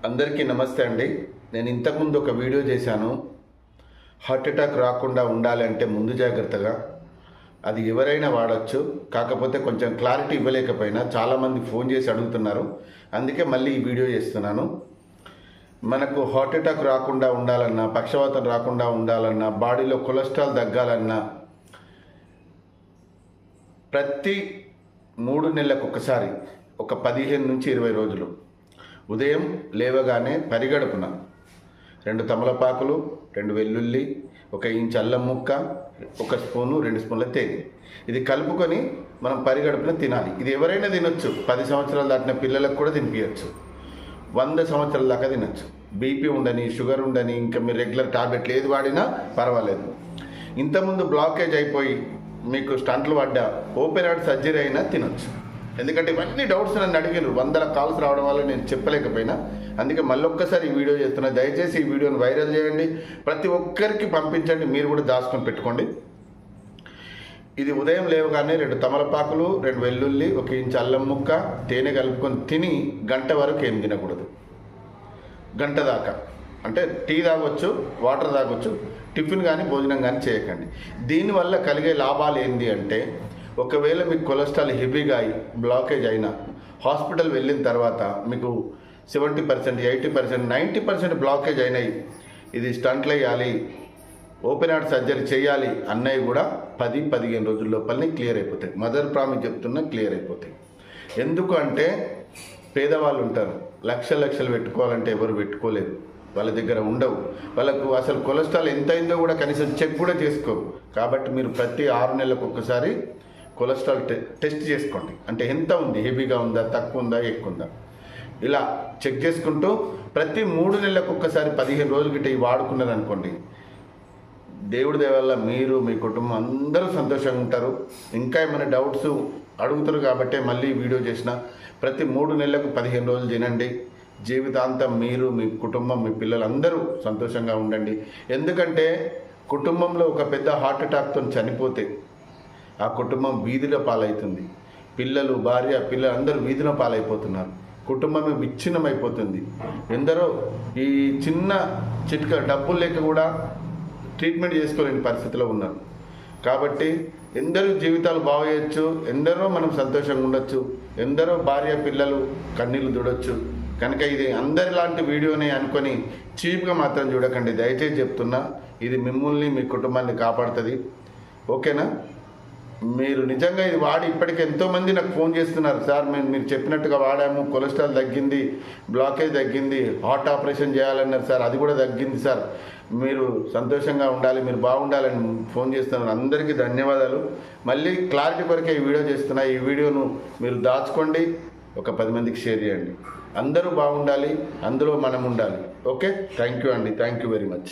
అందరికీ నమస్తే అండి. నేను ఇంతకుముందు ఒక వీడియో చేశాను. హార్ట్ అటాక్ రాకుండా ఉండాలంటే ముందు జాగ్రత్తగా అది ఎవరైనా వాడచ్చు. కాకపోతే కొంచెం క్లారిటీ ఇవ్వలేకపోయినా చాలామంది ఫోన్ చేసి అడుగుతున్నారు. అందుకే మళ్ళీ ఈ వీడియో చేస్తున్నాను. మనకు హార్ట్ అటాక్ రాకుండా ఉండాలన్నా, పక్షవాతం రాకుండా ఉండాలన్నా, బాడీలో కొలెస్ట్రాల్ తగ్గాలన్నా ప్రతి 3 నెలలకు ఒకసారి ఒక 15 నుంచి 20 రోజులు ఉదయం లేవగానే పరిగడుపున 2 తమలపాకులు, 2 వెల్లుల్లి, 1 ఇంచు అల్లం ముక్క, 1 స్పూను, 2 స్పూన్ల తేనె ఇది కలుపుకొని మనం పరిగడుపున తినాలి. ఇది ఎవరైనా తినొచ్చు. 10 సంవత్సరాలు దాటిన పిల్లలకు కూడా తినిపించచ్చు. 100 సంవత్సరాల దాకా తినచ్చు. బీపీ ఉండని, షుగర్ ఉండని, ఇంకా మీరు రెగ్యులర్ టాబ్లెట్లు ఏది వాడినా పర్వాలేదు. ఇంతకుముందు బ్లాకేజ్ అయిపోయి మీకు స్టంట్లు పడ్డా, ఓపెన్ హార్ట్ సర్జరీ అయినా తినొచ్చు. ఎందుకంటే ఇవన్నీ డౌట్స్ నన్ను అడిగారు. 100 కాల్స్ రావడం వల్ల నేను చెప్పలేకపోయినా, అందుకే మళ్ళొక్కసారి ఈ వీడియో చేస్తున్నా. దయచేసి ఈ వీడియోని వైరల్ చేయండి, ప్రతి ఒక్కరికి పంపించండి, మీరు కూడా దాచుకొని పెట్టుకోండి. ఇది ఉదయం లేవగానే 2 తమలపాకులు, 2 వెల్లుల్లి, 1 ఇంచు అల్లం ముక్క, తేనె కలుపుకొని తిని గంట వరకు ఏం తినకూడదు. గంట దాకా అంటే టీ తాగొచ్చు, వాటర్ తాగొచ్చు, టిఫిన్ కానీ భోజనం కానీ చేయకండి. దీనివల్ల కలిగే లాభాలు ఏంటి అంటే, ఒకవేళ మీకు కొలెస్ట్రాల్ హెవీగా అయి బ్లాకేజ్ అయినా హాస్పిటల్ వెళ్ళిన తర్వాత మీకు 70%, 80%, 90% బ్లాకేజ్ అయినాయి, ఇది స్టంట్లు వేయాలి, ఓపెన్ హార్ట్ సర్జరీ చేయాలి అన్నవి కూడా 10-15 రోజుల లోపలనే క్లియర్ అయిపోతాయి. మదర్ ప్రామిస్ చెప్తున్నా, క్లియర్ అయిపోతాయి. ఎందుకు అంటే పేదవాళ్ళు ఉంటారు, లక్షలు పెట్టుకోవాలంటే ఎవరు పెట్టుకోలేరు, వాళ్ళ దగ్గర ఉండవు. వాళ్ళకు అసలు కొలెస్ట్రాల్ ఎంత అయిందో కూడా కనీసం చెక్ కూడా చేసుకోరు. కాబట్టి మీరు ప్రతి 6 నెలలకు ఒకసారి కొలెస్ట్రాల్ టెస్ట్ చేసుకోండి. అంటే ఎంత ఉంది, హెవీగా ఉందా, తక్కువ ఉందా, ఎక్కువ ఉందా, ఇలా చెక్ చేసుకుంటూ ప్రతి 3 నెలలకు ఒక్కసారి 15 రోజుల గిట్ట ఇవి వాడుకున్నారనుకోండి, దేవుడి దయ వల్ల మీరు, మీ కుటుంబం అందరూ సంతోషంగా ఉంటారు. ఇంకా ఏమైనా డౌట్స్ అడుగుతారు కాబట్టి మళ్ళీ వీడియో చేసిన. ప్రతి 3 నెలలకు 15 రోజులు తినండి. జీవితాంతం మీరు, మీ కుటుంబం, మీ పిల్లలు అందరూ సంతోషంగా ఉండండి. ఎందుకంటే కుటుంబంలో ఒక పెద్ద హార్ట్ అటాక్తో చనిపోతే ఆ కుటుంబం వీధిలో పాలవుతుంది. పిల్లలు, భార్య, పిల్లలు అందరూ వీధిలో పాలైపోతున్నారు. కుటుంబమే విచ్ఛిన్నమైపోతుంది. ఎందరో ఈ చిన్న చిట్కా డబ్బులు లేక కూడా ట్రీట్మెంట్ చేసుకోలేని పరిస్థితిలో ఉన్నారు. కాబట్టి ఎందరో జీవితాలు బాగు చేయొచ్చు, ఎందరో మనం సంతోషంగా ఉండొచ్చు, ఎందరో భార్య పిల్లలు కన్నీళ్ళు దుడొచ్చు. కనుక ఇది అందరిలాంటి వీడియోనే అనుకొని చీప్గా మాత్రం చూడకండి. దయచేసి చెప్తున్నా, ఇది మిమ్మల్ని, మీ కుటుంబాన్ని కాపాడుతుంది. ఓకేనా? మీరు నిజంగా ఇది వాడి ఇప్పటికి ఎంతోమంది నాకు ఫోన్ చేస్తున్నారు. సార్ మీరు చెప్పినట్టుగా వాడాము, కొలెస్ట్రాల్ తగ్గింది, బ్లాకేజ్ తగ్గింది, హార్ట్ ఆపరేషన్ చేయాలన్నారు సార్, అది కూడా తగ్గింది సార్, మీరు సంతోషంగా ఉండాలి, మీరు బాగుండాలని ఫోన్ చేస్తున్నారు. అందరికీ ధన్యవాదాలు. మళ్ళీ క్లారిటీ కొరకే ఈ వీడియో చేస్తున్నా. ఈ వీడియోను మీరు దాచుకోండి, ఒక 10 మందికి షేర్ చేయండి. అందరూ బాగుండాలి, అందులో మనం ఉండాలి. ఓకే, థ్యాంక్ యూ అండి. Thank you very much.